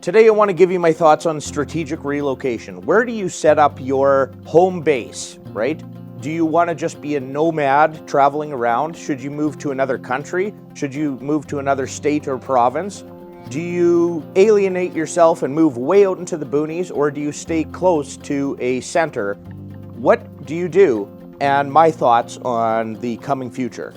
Today I want to give you my thoughts on strategic relocation. Where do you set up your home base, right? Do you want to just be a nomad traveling around? Should you move to another country? Should you move to another state or province? Do you alienate yourself and move way out into the boonies, or do you stay close to a center? What do you do? And my thoughts on the coming future.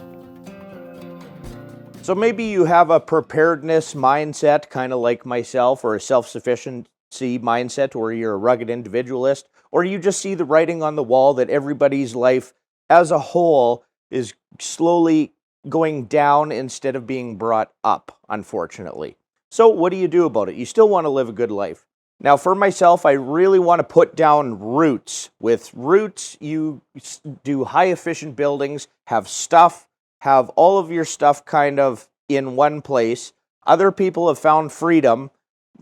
So maybe you have a preparedness mindset, kind of like myself, or a self-sufficiency mindset, or you're a rugged individualist, or you just see the writing on the wall that everybody's life as a whole is slowly going down instead of being brought up, unfortunately. So what do you do about it? You still want to live a good life. Now, for myself, I really want to put down roots. With roots, you do high-efficient buildings, have stuff, have all of your stuff kind of in one place. Other people have found freedom,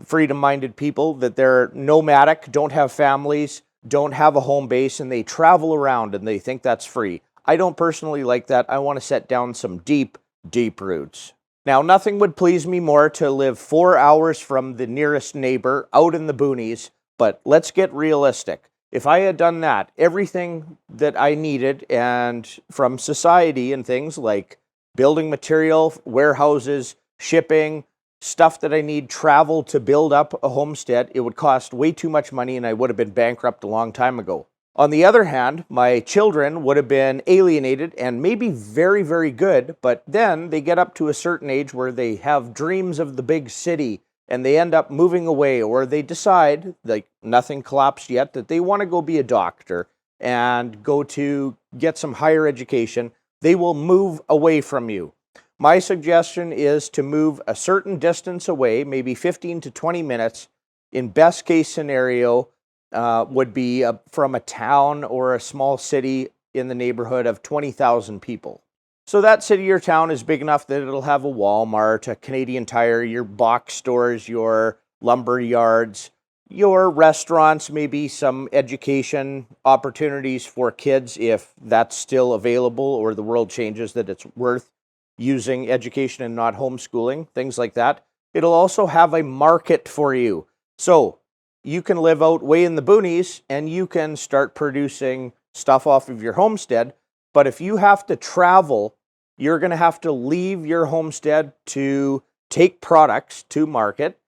freedom-minded people, that they're nomadic, don't have families, don't have a home base, and they travel around and they think that's free. I don't personally like that. I want to set down some deep, deep roots. Now, nothing would please me more to live 4 hours from the nearest neighbor out in the boonies, but let's get realistic. If I had done that, everything that I needed, and from society and things like building material, warehouses, shipping, stuff that I need, travel to build up a homestead, it would cost way too much money and I would have been bankrupt a long time ago. On the other hand, my children would have been alienated and maybe very, very good, but then they get up to a certain age where they have dreams of the big city and they end up moving away, or they decide, like nothing collapsed yet, that they want to go be a doctor and go to get some higher education. They will move away from you. My suggestion is to move a certain distance away, maybe 15 to 20 minutes. In best case scenario, would be from a town or a small city in the neighborhood of 20,000 people. So that city or town is big enough that it'll have a Walmart, a Canadian Tire, your box stores, your lumber yards, your restaurants, maybe some education opportunities for kids if that's still available, or the world changes that it's worth using education and not homeschooling, things like that. It'll also have a market for you. So you can live out way in the boonies and you can start producing stuff off of your homestead. But if you have to travel, you're going to have to leave your homestead to take products to market,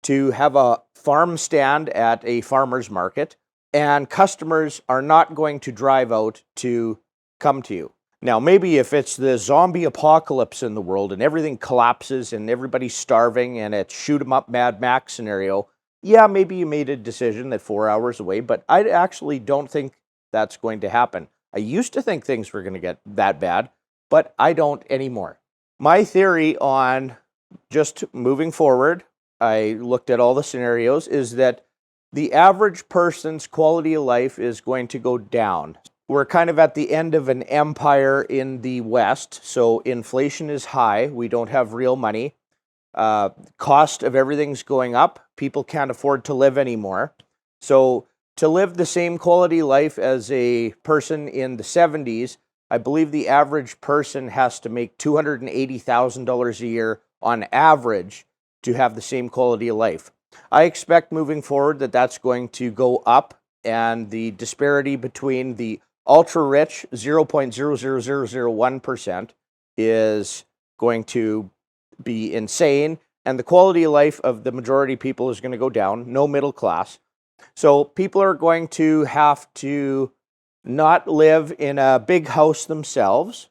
to have a farm stand at a farmer's market, and customers are not going to drive out to come to you. Now, maybe if it's the zombie apocalypse in the world and everything collapses and everybody's starving and it's shoot 'em up Mad Max scenario, yeah, maybe you made a decision that 4 hours away, but I actually don't think that's going to happen. I used to think things were going to get that bad, but I don't anymore. My theory on just moving forward, I looked at all the scenarios, is that the average person's quality of life is going to go down. We're kind of at the end of an empire in the West, so inflation is high. We don't have real money. Cost of everything's going up. People can't afford to live anymore. So to live the same quality life as a person in the 70s, I believe the average person has to make $280,000 a year on average to have the same quality of life. I expect moving forward that that's going to go up, and the disparity between the ultra-rich, 0.00001%, is going to be insane, and the quality of life of the majority of people is going to go down, no middle class. So people are going to have to not live in a big house themselves.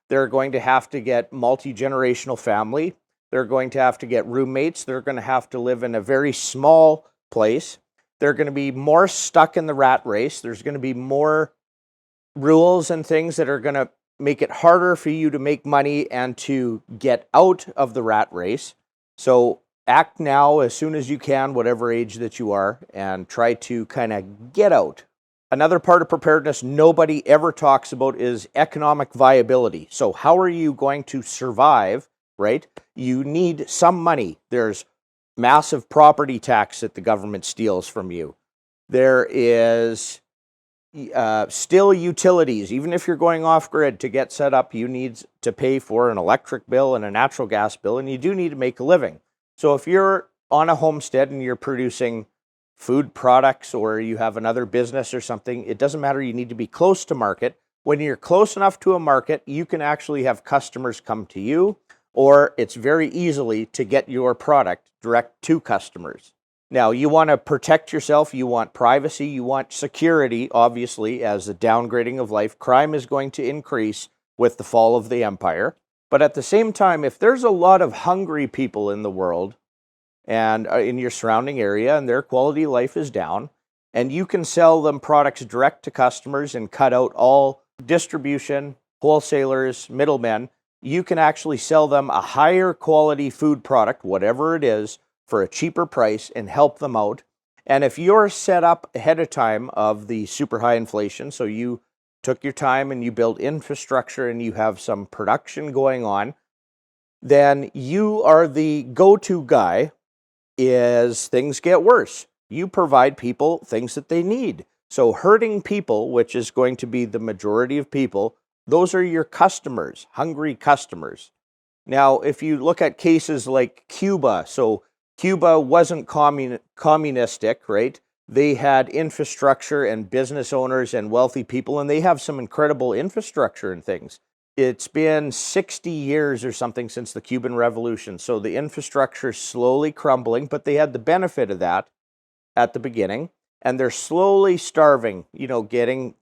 They're going to have to get multi-generational family. They're going to have to get roommates. They're going to have to live in a very small place. They're going to be more stuck in the rat race. There's going to be more rules and things that are going to make it harder for you to make money and to get out of the rat race. So act now as soon as you can, whatever age that you are, and try to kind of get out. Another part of preparedness nobody ever talks about is economic viability. So how are you going to survive, right? You need some money. There's massive property tax that the government steals from you. There is still utilities. Even if you're going off grid to get set up, you need to pay for an electric bill and a natural gas bill, and you do need to make a living. So if you're on a homestead and you're producing food products or you have another business or something, it doesn't matter. You need to be close to market. When you're close enough to a market, you can actually have customers come to you, or it's very easily to get your product direct to customers. Now, you want to protect yourself, you want privacy, you want security, obviously, as the downgrading of life. Crime is going to increase with the fall of the empire. But at the same time, if there's a lot of hungry people in the world and in your surrounding area and their quality of life is down, and you can sell them products direct to customers and cut out all distribution, wholesalers, middlemen, you can actually sell them a higher quality food product, whatever it is, for a cheaper price and help them out. And if you're set up ahead of time of the super high inflation, so you took your time and you built infrastructure and you have some production going on, then you are the go-to guy as things get worse. You provide people things that they need. So hurting people, which is going to be the majority of people, those are your customers, hungry customers. Now, if you look at cases like Cuba, so Cuba wasn't communistic, right? They had infrastructure and business owners and wealthy people, and they have some incredible infrastructure and things. It's been 60 years or something since the Cuban Revolution, so the infrastructure is slowly crumbling, but they had the benefit of that at the beginning, and they're slowly starving, getting,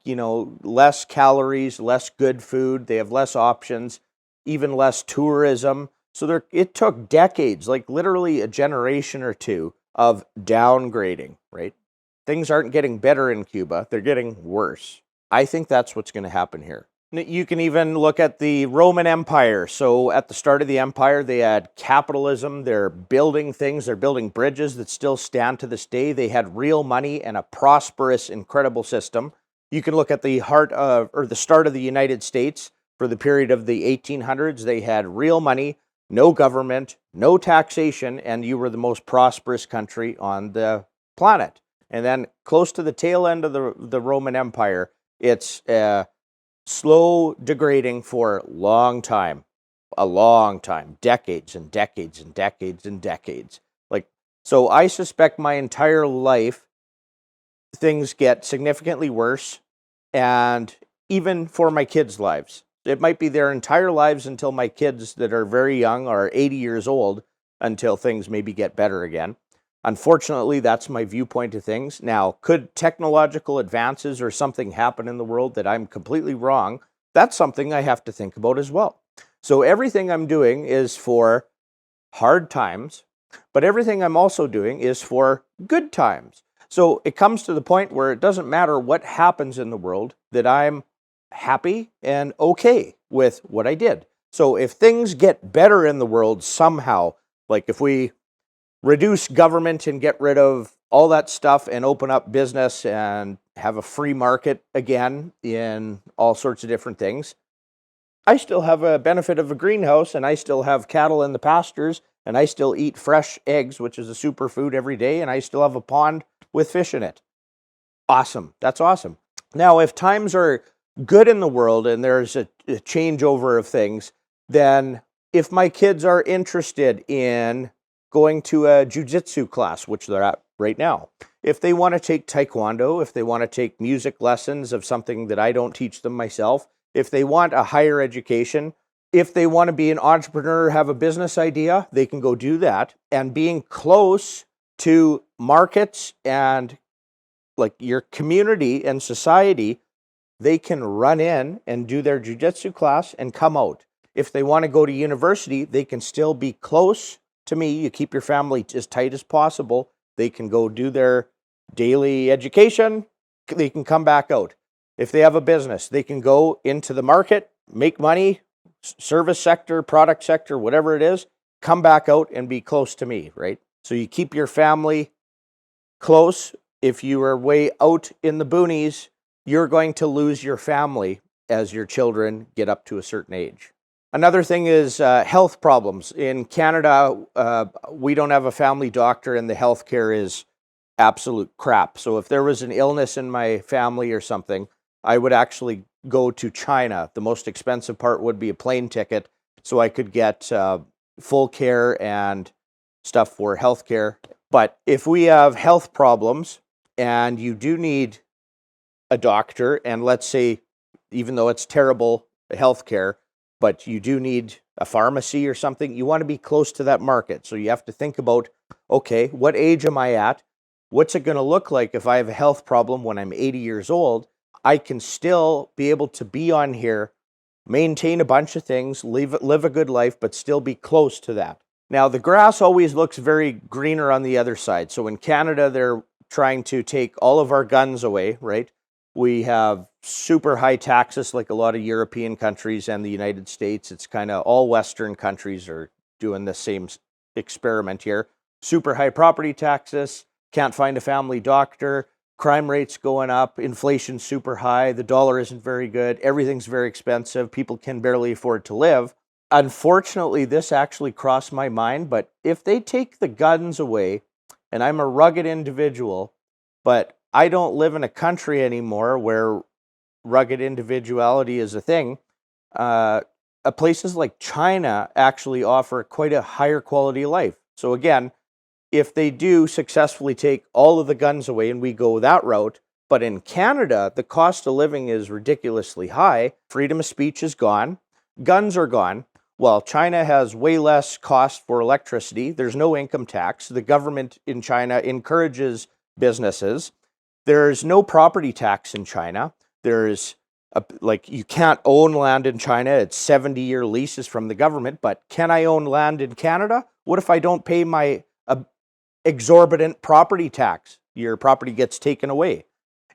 less calories, less good food. They have less options, even less tourism. So it took decades, like literally a generation or two of downgrading, right? Things aren't getting better in Cuba. They're getting worse. I think that's what's going to happen here. You can even look at the Roman Empire. So at the start of the empire, they had capitalism. They're building things. They're building bridges that still stand to this day. They had real money and a prosperous, incredible system. You can look at the start of the United States for the period of the 1800s. They had real money, no government, no taxation, and you were the most prosperous country on the planet. And then close to the tail end of the Roman Empire, it's slow degrading for a long time, decades and decades and decades and decades. So I suspect my entire life, things get significantly worse, and even for my kids' lives. It might be their entire lives until my kids that are very young are 80 years old until things maybe get better again. Unfortunately, that's my viewpoint of things. Now, could technological advances or something happen in the world that I'm completely wrong? That's something I have to think about as well. So everything I'm doing is for hard times, but everything I'm also doing is for good times. So it comes to the point where it doesn't matter what happens in the world, that I'm happy and okay with what I did. So if things get better in the world somehow, like if we reduce government and get rid of all that stuff and open up business and have a free market again in all sorts of different things, I still have a benefit of a greenhouse, and I still have cattle in the pastures, and I still eat fresh eggs, which is a superfood, every day, and I still have a pond with fish in it. Awesome. That's awesome. Now, if times are good in the world and there's a changeover of things, then if my kids are interested in going to a jiu-jitsu class, which they're at right now, if they want to take taekwondo, if they want to take music lessons of something that I don't teach them myself, if they want a higher education, if they want to be an entrepreneur, have a business idea, they can go do that. And being close to markets and like your community and society, they can run in and do their jiu-jitsu class and come out. If they want to go to university, they can still be close to me. You keep your family as tight as possible. They can go do their daily education. They can come back out. If they have a business, they can go into the market, make money, service sector, product sector, whatever it is, come back out and be close to me, right? So you keep your family close. If you are way out in the boonies, you're going to lose your family as your children get up to a certain age. Another thing is health problems. In Canada, we don't have a family doctor, and the healthcare is absolute crap. So if there was an illness in my family or something, I would actually go to China. The most expensive part would be a plane ticket, so I could get full care and stuff for healthcare. But if we have health problems and you do need a doctor, and let's say, even though it's terrible healthcare, but you do need a pharmacy or something, you want to be close to that market. So you have to think about, okay, what age am I at? What's it going to look like if I have a health problem when I'm 80 years old? I can still be able to be on here, maintain a bunch of things, live a good life, but still be close to that. Now, the grass always looks very greener on the other side. So in Canada, they're trying to take all of our guns away, right? We have super high taxes like a lot of European countries and the United States. It's kind of all Western countries are doing the same experiment here. Super high property taxes, can't find a family doctor, crime rates going up, inflation super high, the dollar isn't very good, everything's very expensive, people can barely afford to live. Unfortunately, this actually crossed my mind, but if they take the guns away, and I'm a rugged individual, but I don't live in a country anymore where rugged individuality is a thing, places like China actually offer quite a higher quality of life. So again, if they do successfully take all of the guns away and we go that route, but in Canada, the cost of living is ridiculously high, freedom of speech is gone, guns are gone. Well, China has way less cost for electricity. There's no income tax. The government in China encourages businesses. There's no property tax in China. There's you can't own land in China. It's 70-year leases from the government. But can I own land in Canada? What if I don't pay my exorbitant property tax? Your property gets taken away.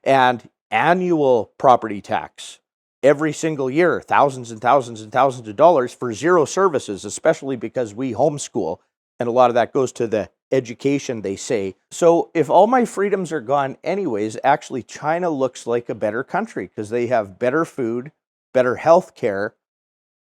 And annual property tax. Every single year, thousands and thousands and thousands of dollars for zero services, especially because we homeschool, and a lot of that goes to the education, they say. So if all my freedoms are gone anyways, actually China looks like a better country because they have better food, better health care.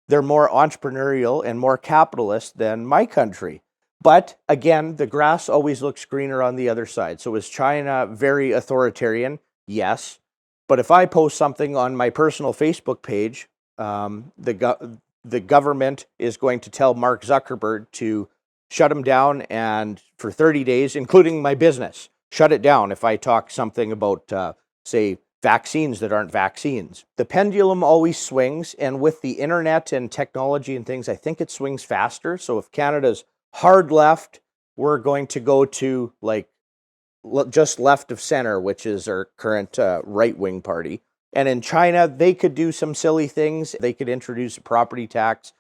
They're more entrepreneurial and more capitalist than my country. But again, the grass always looks greener on the other side. So is China very authoritarian? Yes. But if I post something on my personal Facebook page, the government is going to tell Mark Zuckerberg to shut him down, and for 30 days, including my business, shut it down if I talk something about, say, vaccines that aren't vaccines. The pendulum always swings, and with the internet and technology and things, I think it swings faster. So if Canada's hard left, we're going to go to just left of center, which is our current right-wing party. And in China, they could do some silly things. They could introduce a property tax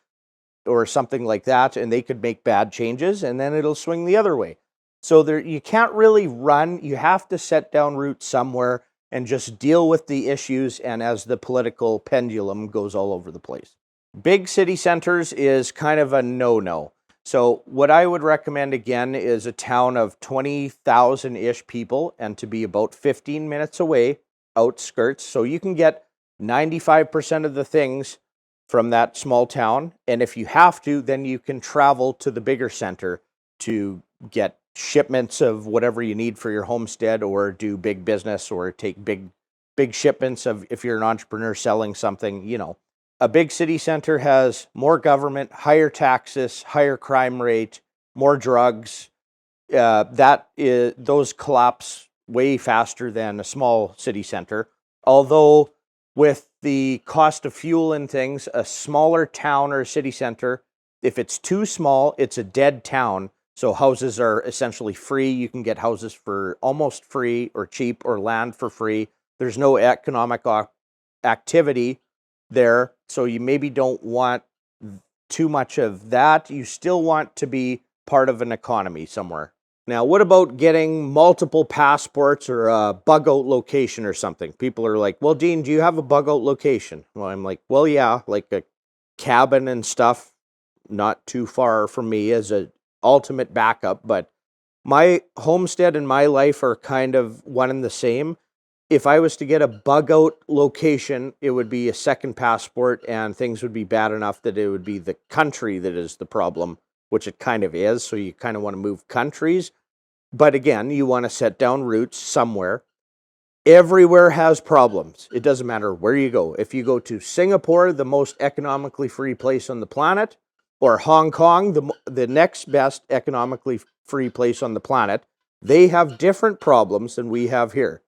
or something like that, and they could make bad changes, and then it'll swing the other way. So you can't really run. You have to set down roots somewhere and just deal with the issues, and as the political pendulum goes all over the place. Big city centers is kind of a no-no. So what I would recommend, again, is a town of 20,000-ish people and to be about 15 minutes away, outskirts, so you can get 95% of the things from that small town. And if you have to, then you can travel to the bigger center to get shipments of whatever you need for your homestead, or do big business, or take big shipments of, if you're an entrepreneur selling something, A big city center has more government, higher taxes, higher crime rate, more drugs. Those collapse way faster than a small city center. Although with the cost of fuel and things, a smaller town or city center, if it's too small, it's a dead town. So houses are essentially free. You can get houses for almost free or cheap, or land for free. There's no economic activity there. So you maybe don't want too much of that. You still want to be part of an economy somewhere. Now, what about getting multiple passports or a bug out location or something? People are like, well, Dean, do you have a bug out location? Well, I'm like, well, yeah, like a cabin and stuff, not too far from me as an ultimate backup. But my homestead and my life are kind of one and the same. If I was to get a bug out location, it would be a second passport, and things would be bad enough that it would be the country that is the problem, which it kind of is. So you kind of want to move countries. But again, you want to set down roots somewhere. Everywhere has problems. It doesn't matter where you go. If you go to Singapore, the most economically free place on the planet, or Hong Kong, the next best economically free place on the planet. They have different problems than we have here.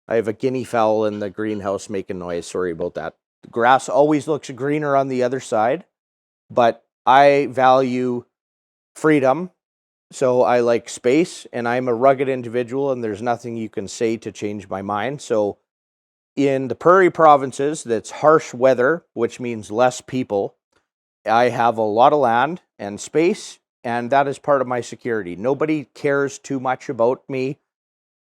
I have a guinea fowl in the greenhouse making noise. Sorry about that. The grass always looks greener on the other side, but I value freedom. So I like space, and I'm a rugged individual, and there's nothing you can say to change my mind. So in the prairie provinces, that's harsh weather, which means less people, I have a lot of land and space, and that is part of my security. Nobody cares too much about me.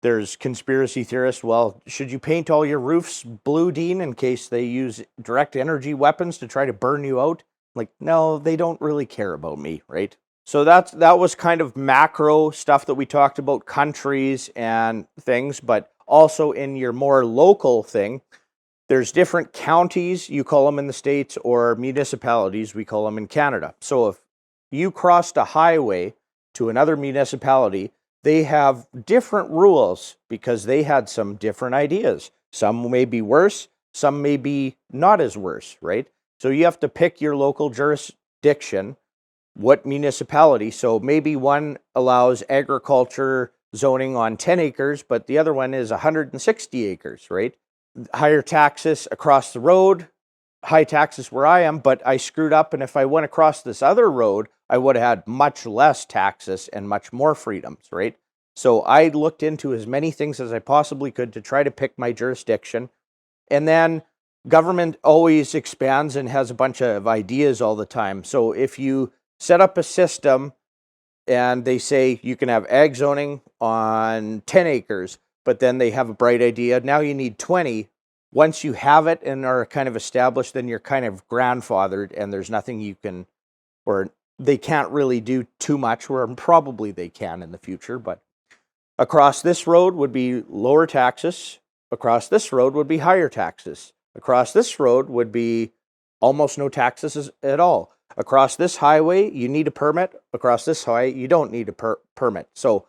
There's conspiracy theorists. Well, should you paint all your roofs blue, Dean, in case they use direct energy weapons to try to burn you out? Like, no, they don't really care about me, right? So that was kind of macro stuff that we talked about, countries and things, but also in your more local thing, there's different counties, you call them in the States, or municipalities, we call them in Canada. So if you crossed a highway to another municipality, they have different rules because they had some different ideas. Some may be worse, some may be not as worse, right? So you have to pick your local jurisdiction, what municipality. So maybe one allows agriculture zoning on 10 acres, but the other one is 160 acres, right? Higher taxes across the road, high taxes where I am, but I screwed up, and if I went across this other road, I would have had much less taxes and much more freedoms, right? So I looked into as many things as I possibly could to try to pick my jurisdiction. And then government always expands and has a bunch of ideas all the time. So if you set up a system and they say you can have ag zoning on 10 acres, but then they have a bright idea, now you need 20. Once you have it and are kind of established, then you're kind of grandfathered, and there's nothing you can, or they can't really do too much, or probably they can in the future. But across this road would be lower taxes. Across this road would be higher taxes. Across this road would be almost no taxes at all. Across this highway, you need a permit. Across this highway, you don't need a permit. So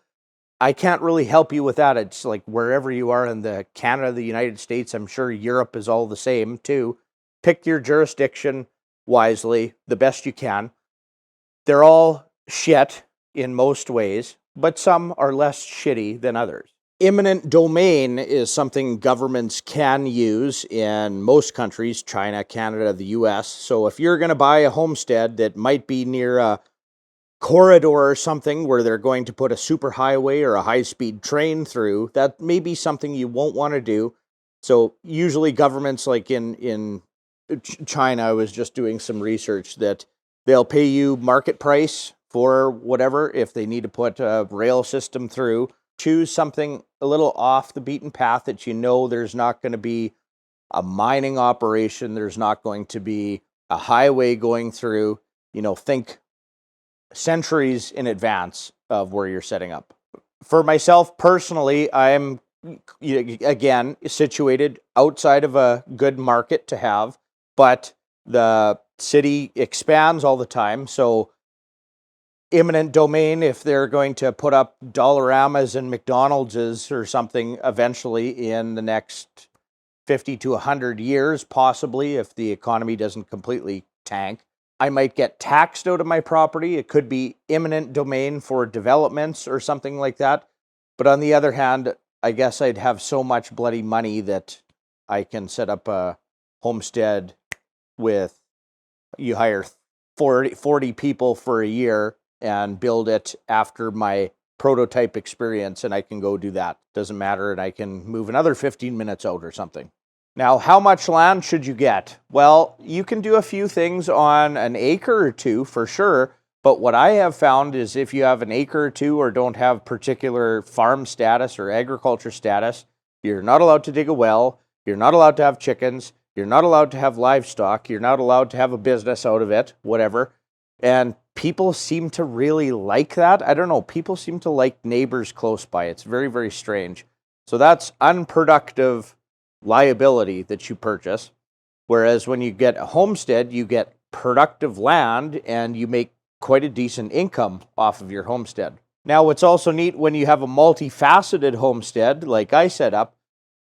I can't really help you with that. It's like wherever you are in the Canada, the United States, I'm sure Europe is all the same too. Pick your jurisdiction wisely, the best you can. They're all shit in most ways, but some are less shitty than others. Eminent domain is something governments can use in most countries, China, Canada, the US. So if you're going to buy a homestead that might be near a corridor or something where they're going to put a superhighway or a high-speed train through, that may be something you won't want to do. So usually governments, like in China, I was just doing some research, that they'll pay you market price for whatever if they need to put a rail system through. Choose something a little off the beaten path that you know there's not going to be a mining operation, there's not going to be a highway going through. Think centuries in advance of where you're setting up. For myself personally, I'm, again, situated outside of a good market to have, but the city expands all the time. So eminent domain, if they're going to put up Dollaramas and McDonald's or something eventually in the next 50 to 100 years, possibly, if the economy doesn't completely tank, I might get taxed out of my property. It could be eminent domain for developments or something like that. But on the other hand, I guess I'd have so much bloody money that I can set up a homestead with, you hire 40 people for a year and build it after my prototype experience, and I can go do that. Doesn't matter, and I can move another 15 minutes out or something. Now, how much land should you get? Well, you can do a few things on an acre or two for sure, but what I have found is if you have an acre or two or don't have particular farm status or agriculture status, you're not allowed to dig a well, you're not allowed to have chickens, you're not allowed to have livestock, you're not allowed to have a business out of it, whatever. And people seem to really like that. I don't know, people seem to like neighbors close by. It's very, very strange. So that's unproductive liability that you purchase. Whereas when you get a homestead, you get productive land and you make quite a decent income off of your homestead. Now, what's also neat when you have a multifaceted homestead, like I set up,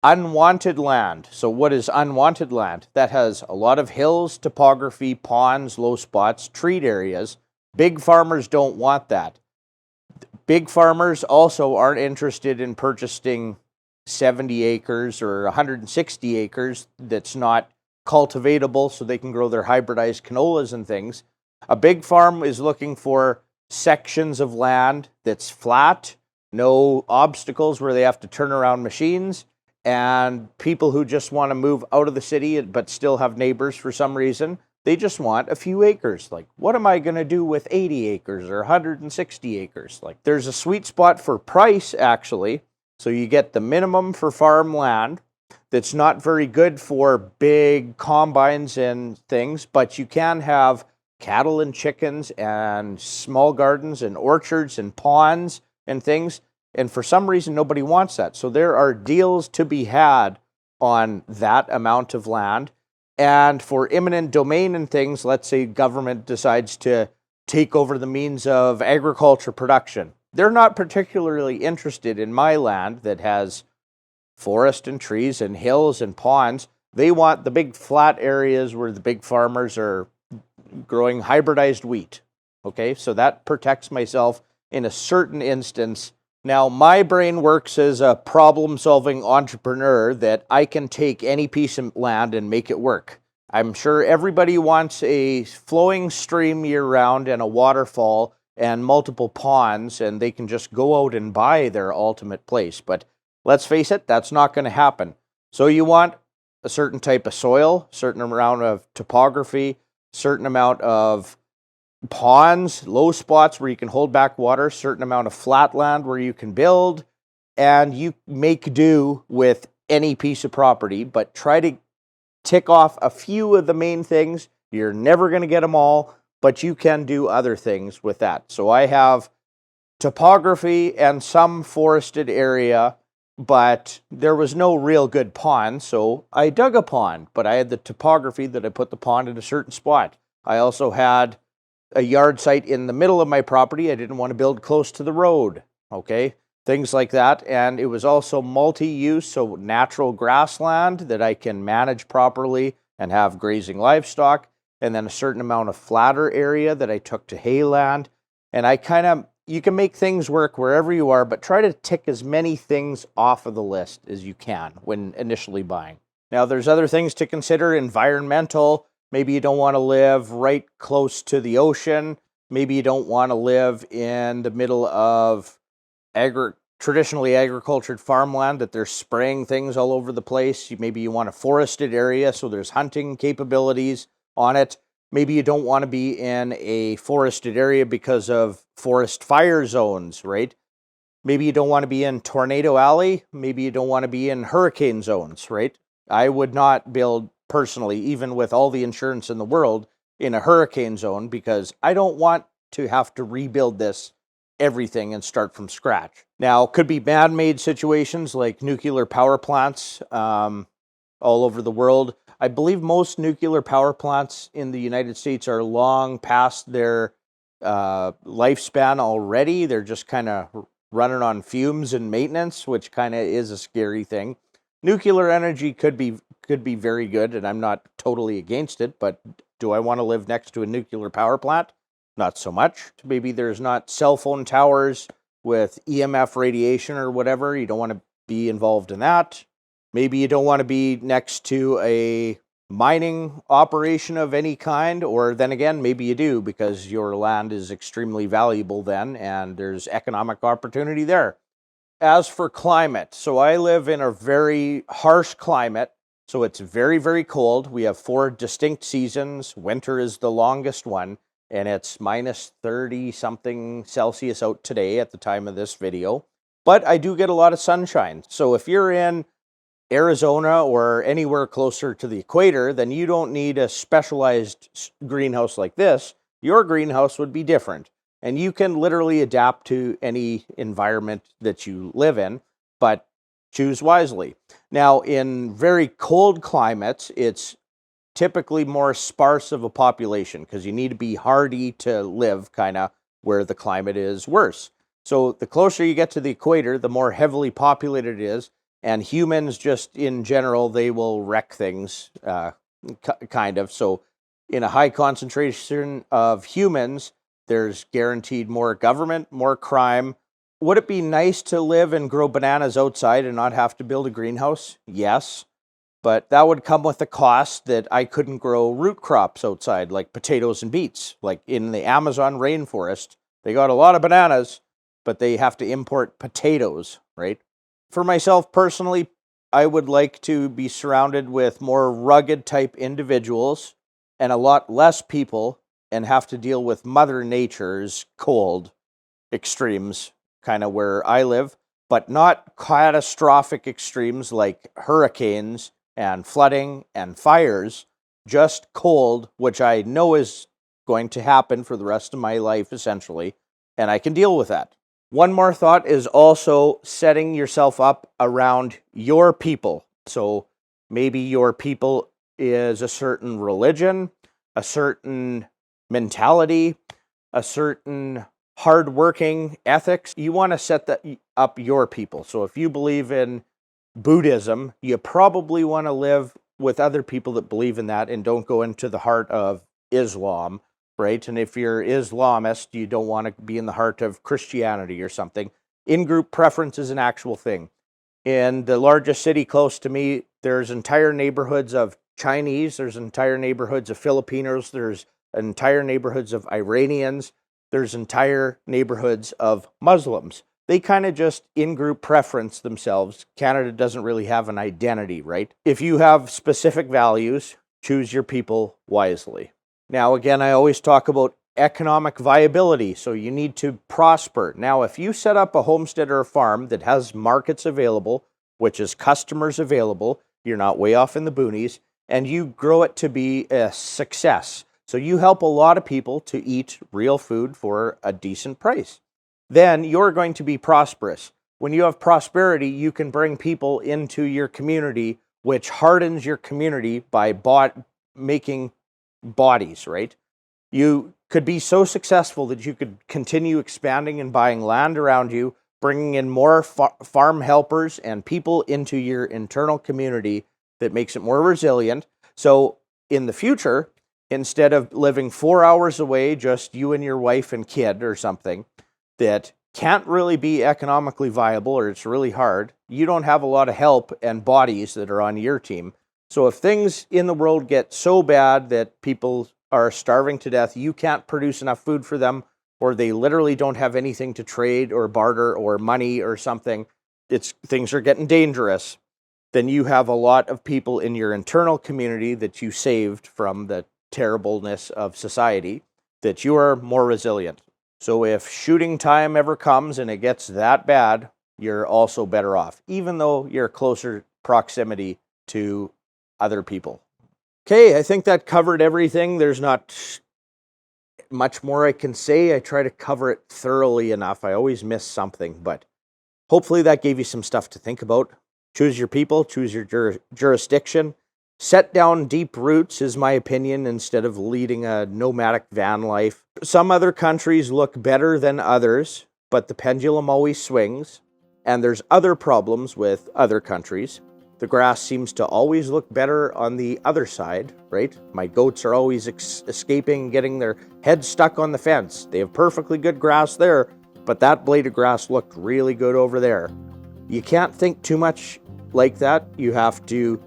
unwanted land. So what is unwanted land? That has a lot of hills, topography, ponds, low spots, treed areas. Big farmers don't want that. Big farmers also aren't interested in purchasing 70 acres or 160 acres that's not cultivatable so they can grow their hybridized canolas and things. A big farm is looking for sections of land that's flat, no obstacles where they have to turn around machines, and people who just want to move out of the city but still have neighbors for some reason. They just want a few acres. Like, what am I going to do with 80 acres or 160 acres? Like, there's a sweet spot for price, actually. So you get the minimum for farmland that's not very good for big combines and things, but you can have cattle and chickens and small gardens and orchards and ponds and things. And for some reason, nobody wants that. So there are deals to be had on that amount of land. And for eminent domain and things, let's say government decides to take over the means of agriculture production. They're not particularly interested in my land that has forest and trees and hills and ponds. They want the big flat areas where the big farmers are growing hybridized wheat. Okay, so that protects myself in a certain instance. Now, my brain works as a problem-solving entrepreneur that I can take any piece of land and make it work. I'm sure everybody wants a flowing stream year-round and a waterfall and multiple ponds, and they can just go out and buy their ultimate place. But let's face it, that's not going to happen. So you want a certain type of soil, certain amount of topography, certain amount of ponds, low spots where you can hold back water, certain amount of flat land where you can build, and you make do with any piece of property, but try to tick off a few of the main things. You're never going to get them all, but you can do other things with that. So I have topography and some forested area, but there was no real good pond, so I dug a pond, but I had the topography that I put the pond in a certain spot. I also had a yard site in the middle of my property. I didn't want to build close to the road, okay? Things like that. And it was also multi-use, so natural grassland that I can manage properly and have grazing livestock, and then a certain amount of flatter area that I took to hayland. And you can make things work wherever you are, but try to tick as many things off of the list as you can when initially buying. Now, there's other things to consider. Environmental. Maybe you don't want to live right close to the ocean. Maybe you don't want to live in the middle of traditionally agricultured farmland that they're spraying things all over the place. Maybe you want a forested area so there's hunting capabilities on it. Maybe you don't want to be in a forested area because of forest fire zones, right? Maybe you don't want to be in Tornado Alley. Maybe you don't want to be in hurricane zones, right? I would not build personally, even with all the insurance in the world, in a hurricane zone because I don't want to have to rebuild everything and start from scratch. Now, could be man-made situations like nuclear power plants all over the world. I believe most nuclear power plants in the United States are long past their lifespan already. They're just kind of running on fumes and maintenance, which kind of is a scary thing. Nuclear energy could be very good, and I'm not totally against it, but do I want to live next to a nuclear power plant? Not so much. Maybe there's not cell phone towers with EMF radiation or whatever. You don't want to be involved in that. Maybe you don't want to be next to a mining operation of any kind, or then again, maybe you do because your land is extremely valuable then, and there's economic opportunity there. As for climate, so I live in a very harsh climate, so it's very, very cold. We have 4 distinct seasons. Winter is the longest one, and it's minus 30-something Celsius out today at the time of this video. But I do get a lot of sunshine. So if you're in Arizona or anywhere closer to the equator, then you don't need a specialized greenhouse like this. Your greenhouse would be different. And you can literally adapt to any environment that you live in, but choose wisely. Now, in very cold climates, it's typically more sparse of a population because you need to be hardy to live kind of where the climate is worse. So the closer you get to the equator, the more heavily populated it is. And humans just in general, they will wreck things, kind of. So in a high concentration of humans, there's guaranteed more government, more crime, Would it be nice to live and grow bananas outside and not have to build a greenhouse? Yes. But that would come with the cost that I couldn't grow root crops outside, like potatoes and beets. Like in the Amazon rainforest, they got a lot of bananas, but they have to import potatoes, right? For myself personally, I would like to be surrounded with more rugged type individuals and a lot less people and have to deal with Mother Nature's cold extremes, kind of where I live, but not catastrophic extremes like hurricanes and flooding and fires, just cold, which I know is going to happen for the rest of my life, essentially, and I can deal with that. One more thought is also setting yourself up around your people. So maybe your people is a certain religion, a certain mentality, a certain hardworking ethics. You want to set that up your people. So if you believe in Buddhism, you probably want to live with other people that believe in that and don't go into the heart of Islam, right? And if you're Islamist, you don't want to be in the heart of Christianity or something. In-group preference is an actual thing. In the largest city close to me, there's entire neighborhoods of Chinese, there's entire neighborhoods of Filipinos, there's entire neighborhoods of Iranians, there's entire neighborhoods of Muslims. They kind of just in-group preference themselves. Canada doesn't really have an identity, right? If you have specific values, choose your people wisely. Now, again, I always talk about economic viability, so you need to prosper. Now, if you set up a homestead or a farm that has markets available, which is customers available, you're not way off in the boonies, and you grow it to be a success. So you help a lot of people to eat real food for a decent price. Then you're going to be prosperous. When you have prosperity, you can bring people into your community, which hardens your community by making bodies, right? You could be so successful that you could continue expanding and buying land around you, bringing in more farm helpers and people into your internal community that makes it more resilient. So in the future, instead of living 4 hours away, just you and your wife and kid or something, that can't really be economically viable or it's really hard, you don't have a lot of help and bodies that are on your team. So if things in the world get so bad that people are starving to death, you can't produce enough food for them, or they literally don't have anything to trade or barter or money or something, things are getting dangerous, then you have a lot of people in your internal community that you saved from the terribleness of society, that you are more resilient. So if shooting time ever comes and it gets that bad, you're also better off, even though you're closer proximity to other people. Okay, I think that covered everything. There's not much more I can say. I try to cover it thoroughly enough. I always miss something, but hopefully that gave you some stuff to think about. Choose your people, choose your jurisdiction. Set down deep roots is my opinion instead of leading a nomadic van life. Some other countries look better than others, but the pendulum always swings, and there's other problems with other countries. The grass seems to always look better on the other side, right? My goats are always escaping and getting their heads stuck on the fence. They have perfectly good grass there, but that blade of grass looked really good over there. You can't think too much like that. You have to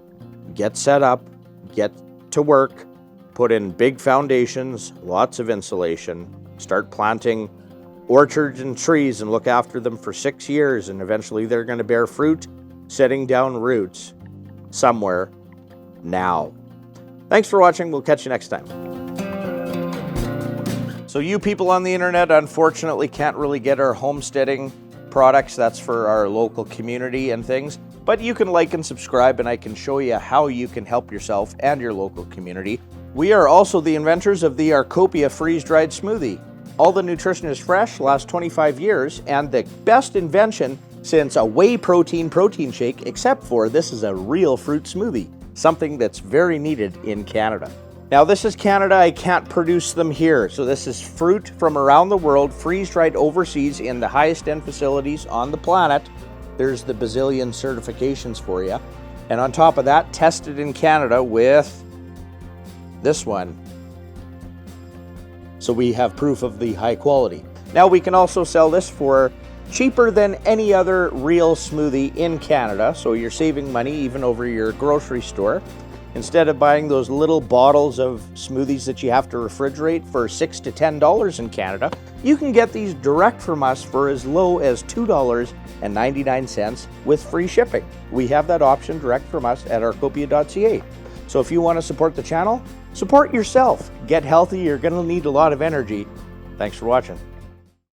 get set up, get to work, put in big foundations, lots of insulation, start planting orchards and trees and look after them for 6 years, and eventually they're going to bear fruit, setting down roots somewhere now. Thanks for watching. We'll catch you next time. So you people on the internet unfortunately can't really get our homesteading products. That's for our local community and things. But you can like and subscribe, and I can show you how you can help yourself and your local community. We are also the inventors of the Arcopia freeze-dried smoothie. All the nutrition is fresh, lasts 25 years, and the best invention since a whey protein shake, except for this is a real fruit smoothie, something that's very needed in Canada. Now this is Canada, I can't produce them here, so this is fruit from around the world, freeze-dried overseas in the highest end facilities on the planet. There's the bazillion certifications for you. And on top of that, tested in Canada with this one. So we have proof of the high quality. Now we can also sell this for cheaper than any other real smoothie in Canada, so you're saving money even over your grocery store. Instead of buying those little bottles of smoothies that you have to refrigerate for $6 to $10 in Canada, you can get these direct from us for as low as $2.99 with free shipping. We have that option direct from us at arcopia.ca. So if you want to support the channel, support yourself. Get healthy, you're going to need a lot of energy. Thanks for watching.